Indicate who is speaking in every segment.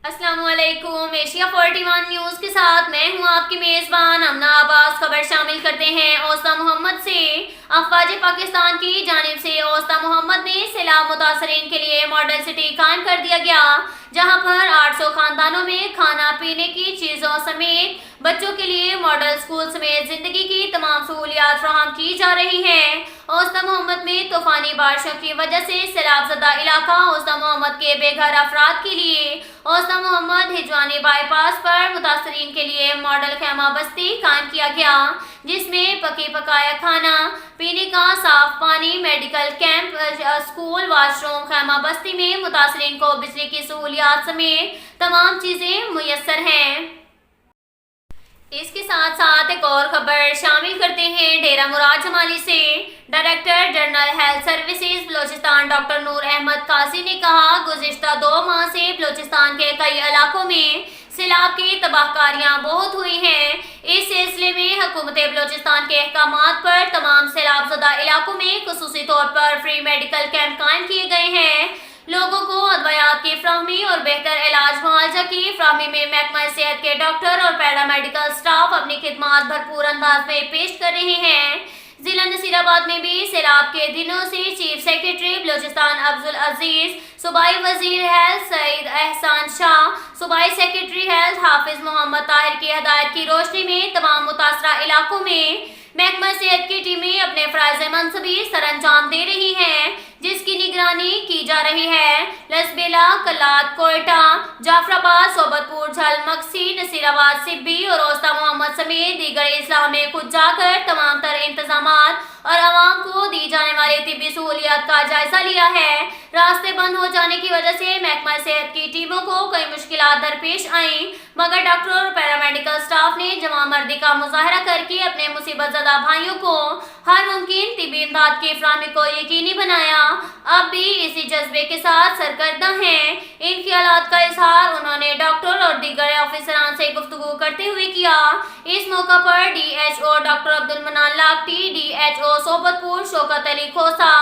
Speaker 1: अस्सलाम वालेकुम। Asia 41 news के साथ मैं हूं आपकी मेज़बान अमना अब्बास। खबर शामिल करते हैं औसा मोहम्मद से। अफवाज पाकिस्तान की जानिब से औसा मोहम्मद में सैलाब मुतासरीन के लिए मॉडल सिटी कायम कर दिया गया, जहां पर 800 खानदानों में खाना पीने की चीज़ों समेत बच्चों के लिए मॉडल स्कूल समेत जिंदगी की तमाम सहूलियात फराहम की जा रही हैं। औसा मोहम्मद में तूफानी बारिशों की वजह से सैलाब ज़दा इलाका औसा मोहम्मद के बेघर अफराद के लिए औसा मोहम्मद हिजवानी बाईपास पर मुतासरीन के लिए मॉडल खैमा बस्ती कायम किया गया, जिसमें पकी पकाया खाना, पीने का साफ पानी, मेडिकल कैंप, स्कूल, वाशरूम। खैमा बस्ती में मुतासरीन को बिजली की सहूलियात समेत तमाम चीज़ें मुयस्सर हैं। इसके साथ साथ एक और खबर शामिल करते हैं डेरा मुराद जमाली से। Director general health services Balochistan doctor Noor Ahmed Kazi ने कहा, गुज़िश्ता 2 माह से बलोचिस्तान के कई इलाकों में सैलाब की तबाहकारियां बहुत हुई हैं। इस सिलसिले में हुकूमत बलोचिस्तान के अहकामात पर तमाम सैलाब ज़दा इलाकों में खुसूसी तौर पर फ्री मेडिकल कैंप कायम किए गए हैं। लोगों को अदवायात की फ्राहमी और बेहतर इलाज मुआवजा की फ्राहमी में महकमा सेहत के डॉक्टर और पैरामेडिकल स्टाफ अपनी खिदमात भरपूर अंदाज में पेश कर रहे हैं। जिला नसीराबाद में भी सैलाब के दिनों से चीफ सेक्रेटरी बलोचिस्तान अब्दुल अजीज, सूबाई वजीर हेल्थ सईद एहसान शाह, सूबाई सेक्रेटरी हेल्थ हाफिज मोहम्मद ताहिर की हदायत की रोशनी में तमाम मुतासरा इलाकों में महकमा सेहत की टीमें अपने फराइज़ मनसबी सरअंजाम दे रही हैं, जिसकी निगरानी की जा रही है। लसबेला, कलात, कोयटा, जाफराबाद, सोबतपुर, झलमक्सी, नसीराबाद, सिब्बी और औसा मोहम्मद समेत दीगर इस्लाह में खुद जाकर तमाम तर इंतजामात और आवाम को दी जाने वाली तिब्बी सहूलियात का जायजा लिया है। रास्ते बंद हो जाने की वजह से महकमा सेहत की टीमों को कई मुश्किलात दरपेश आईं, मगर डॉक्टर और पैरामेडिकल स्टाफ ने जवामर्दी का मुजाहरा करके अपने मुसीबत ज़दा भाइयों को हर मुमकिन तिब्बी इमदाद की फ्राहमी को यकीनी बनाया। अब भी इसी जज्बे के साथ सरकर्दा हैं। इन ख्यालात का इजहार उन्होंने डॉक्टर और दीगर ऑफिसरान से गुफ्तगू करते हुए किया। इस मौका पर DHO doctor Abdul Manan Lakhti, DHO Sobatpur Shaukat Ali Khosa,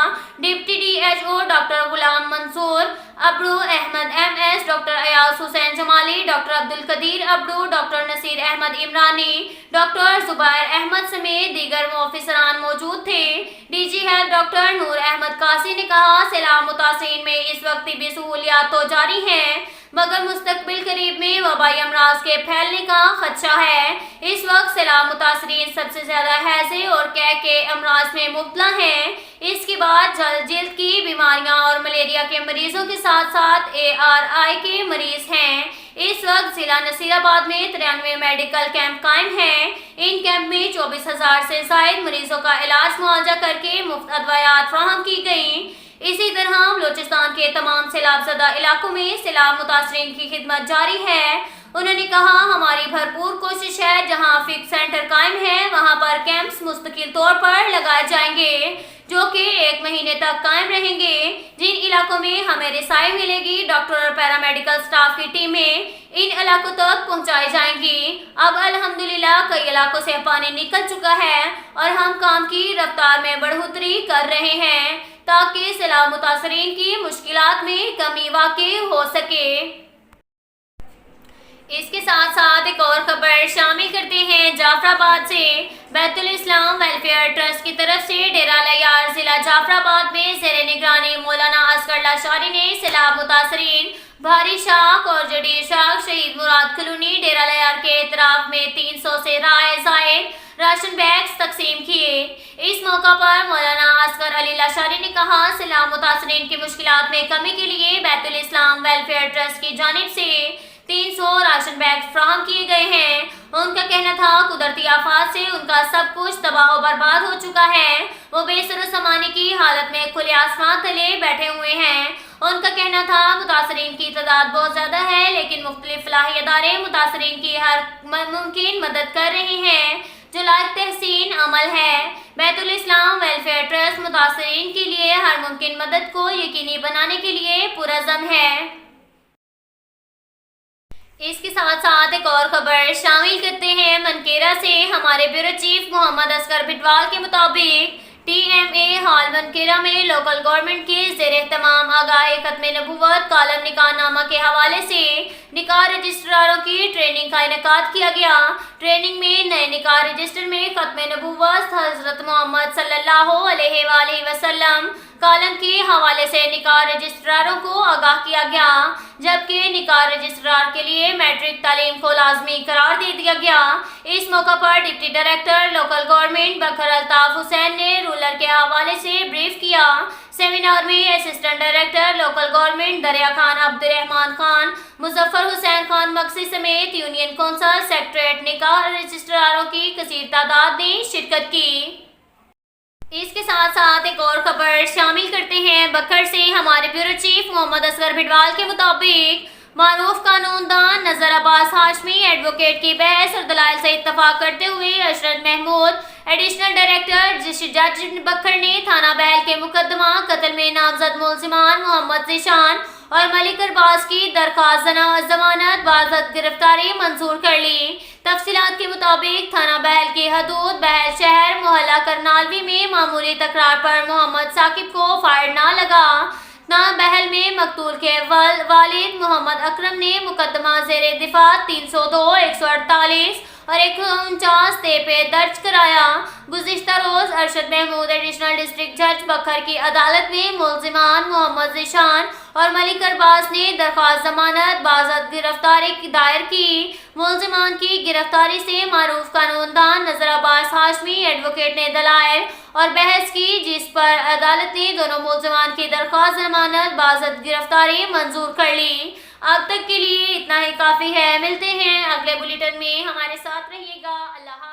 Speaker 1: deputy DHO doctor Ghulam Mansoor Abdu, Ahmed MS, doctor Ayaz Hussain Jamali, doctor Abdul Qadeer Abdu, doctor Naseer Ahmed Imrani, doctor Zubair Ahmed समेत दीगर ऑफिसरान मौजूद थे। DG health doctor Noor Ahmed Kasi ने कहा, सैलाब मुतासरीन में इस वक्त तिब्बी सहूलियात तो जारी हैं, मगर मुस्तकबिल करीब में वबाई अमराज के फैलने का खदशा है। इस वक्त सैलाब मुतासरीन सबसे ज्यादा हैजे और कैक के अमराज में मुब्तला हैं। इसके बाद जिल्द की बीमारियां और मलेरिया के मरीजों के साथ साथ ARI के मरीज हैं। इस वक्त जिला नसीराबाद में 93 मेडिकल कैंप कायम हैं। इन कैंप में 24,000 से जायद मरीजों का इलाज मुआवजा करके मुफ्त अदवायात फराहम की गयी। इसी तरह बलोचिस्तान के तमाम सैलाब ज़दा इलाकों में सैलाब मुतासरीन की खिदमत जारी है। उन्होंने कहा, हमारी भरपूर कोशिश है, जहां फिक्स सेंटर कायम है वहां पर कैंप्स मुस्तकिल तौर पर लगाए जाएंगे, जो कि 1 महीने तक कायम रहेंगे। जिन इलाकों में हमें रिसाई मिलेगी, डॉक्टर और पैरामेडिकल स्टाफ की टीमें इन इलाकों तक पहुंचाई जाएंगी। अब अल्हम्दुलिल्लाह कई इलाकों से पानी निकल चुका है और हम काम की रफ्तार में बढ़ोतरी कर रहे हैं, ताकि सैलाब मुतासरीन की मुश्किलात में कमी वाक़ई हो सके। इसके साथ साथ एक और खबर शामिल करते हैं जाफराबाद से। बैतुल इस्लाम वेलफेयर ट्रस्ट की तरफ से डेरा लयार जिला जाफराबाद में ज़ेरे निगरानी मौलाना असगर लाशारी ने सैलाब मुतासरीन भारी शाख और जडीद शाख शहीद मुराद कॉलोनी डेरा लयार के इतराफ में 300 से जायद राशन बैग्स तकसीम किए। इस मौका पर मौलाना असगर अली लाशारी ने कहा, सैलाब मुतासरीन की मुश्किलात में कमी के लिए बैतुल इस्लाम वेलफेयर ट्रस्ट की जानिब से 300 राशन बैग फ्राहम किए गए हैं। उनका कहना था, कुदरती आफात से उनका सब कुछ तबाह बर्बाद हो चुका है। वो बेसर समानी की हालत में खुले आसमान तले बैठे हुए हैं। उनका कहना था, मुतासरीन की तादाद बहुत ज़्यादा है, लेकिन मुख्तलिफ फलाही इदारे मुतासरीन की हर मुमकिन मदद कर रहे हैं, जो लायक तहसीन अमल है। बैतुल इस्लाम वेलफेयर ट्रस्ट मुतासरीन के लिए हर मुमकिन मदद को यकीनी बनाने के लिए पुरज़म है। इसके साथ साथ एक और खबर शामिल करते हैं मनकेरा से। हमारे ब्यूरो चीफ मोहम्मद असगर बिटवाल के मुताबिक TMA हॉल मनकेरा में लोकल गवर्नमेंट के ज़ेर-ए-तमाम आगाही खत्म नबूवत कालम निकाहनामा के हवाले से نکاح رجسٹراروں کی ٹریننگ کا انعقاد کیا گیا۔ ٹریننگ میں نئے نکاح رجسٹر میں ختم نبوت حضرت محمد صلی اللہ علیہ وآلہ وسلم کالم کے حوالے سے نکاح رجسٹراروں کو آگاہ کیا گیا، جبکہ نکاح رجسٹرار کے لیے میٹرک تعلیم کو لازمی قرار دے دیا گیا۔ اس موقع پر ڈپٹی ڈائریکٹر لوکل گورنمنٹ بکھر الطاف حسین نے رولر کے حوالے سے بریف کیا۔ سیمینار میں اسسٹنٹ ڈائریکٹر لوکل گورنمنٹ دریا خان عبد الرحمان خان، مظفر حسین خان مکسی سمیت یونین کونسل سیکریٹریٹ نکاح رجسٹراروں کی کثیر تعداد نے شرکت کی۔ اس کے ساتھ ساتھ ایک اور خبر شامل کرتے ہیں بکھر سے۔ ہمارے بیورو چیف محمد اصغر بھٹوال کے مطابق معروف قانون دان نذر عباس ہاشمی ایڈوکیٹ کی بحث اور دلائل سے اتفاق کرتے ہوئے ارشد محمود ایڈیشنل ڈائریکٹر جج بکھر نے تھانہ بہل کے مقدمہ قتل میں نامزد ملزمان محمد ذیشان اور ملک ارباز کی درخواست ضمانت بعزت گرفتاری منظور کر لی۔ تفصیلات کے مطابق تھانہ بہل کی حدود بہل شہر محلہ کرنالوی میں معمولی تکرار پر محمد ثاقب کو فائر نہ لگا۔ تھانہ بہل میں مقتول کے والد محمد اکرم نے مقدمہ زیر دفاع 302، 148 اور 149 پہ درج کرایا۔ گزشتہ روز ارشد محمود ایڈیشنل ڈسٹرکٹ جج بکھر کی عدالت میں ملزمان محمد ذیشان اور ملک ارباز نے درخواست ضمانت بعزت گرفتاری دائر کی۔ ملزمان کی گرفتاری سے معروف قانون دان نذر عباس ہاشمی ایڈوکیٹ نے دلائل اور بحث کی، جس پر عدالت نے دونوں ملزمان کی درخواست ضمانت بعزت گرفتاری منظور کر لی۔ اب تک کے لیے اتنا ہی کافی ہے۔ ملتے ہیں اگلے بلیٹن میں، ہمارے ساتھ رہیے گا۔ اللہ حافظ۔